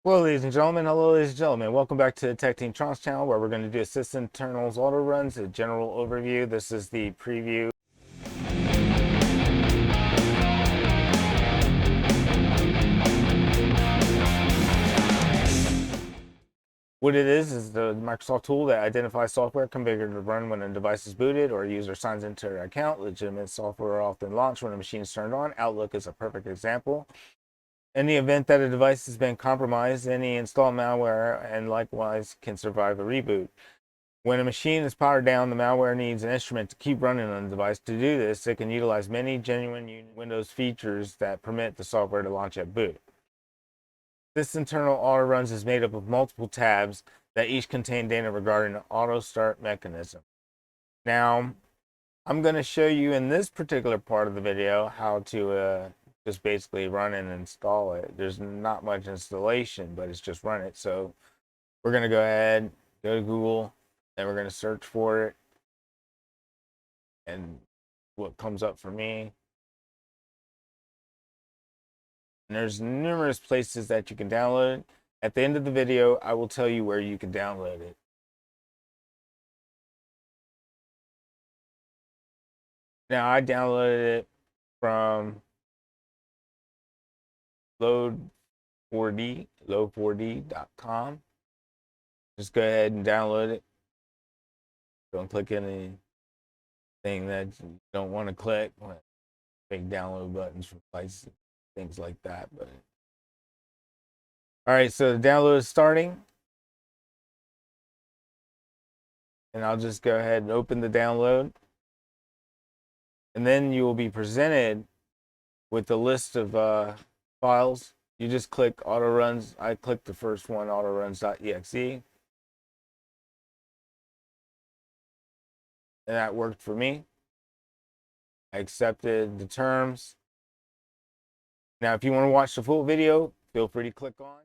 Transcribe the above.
Well, ladies and gentlemen, hello, ladies and gentlemen. Welcome back to the Tech Team Trunks channel, where we're going to do assist internals auto runs, a general overview. This is the preview. What it is the Microsoft tool that identifies software configured to run when a device is booted or a user signs into their account. Legitimate software are often launched when a machine is turned on. Outlook is a perfect example. In the event that a device has been compromised, any installed malware and likewise can survive a reboot. When a machine is powered down, the malware needs an instrument to keep running on the device. To do this, it can utilize many genuine Windows features that permit the software to launch at boot. This internal Autoruns is made up of multiple tabs that each contain data regarding the auto start mechanism. Now, I'm going to show you in this particular part of the video how to just basically run and install it. There's not much installation, but it's just run it. So we're going to go ahead, go to Google, and we're going to search for it. And what comes up for me. And there's numerous places that you can download it. At the end of the video, I will tell you where you can download it. Now, I downloaded it from load4d.com. Just go ahead and download it. Don't click anything that you don't want to click. Big download buttons from places, things like that. But all right, so the download is starting. And I'll just go ahead and open the download. And then you will be presented with a list of files. You just click Autoruns. I clicked the first one, autoruns.exe. And that worked for me. I accepted the terms. Now, if you want to watch the full video, feel free to click on.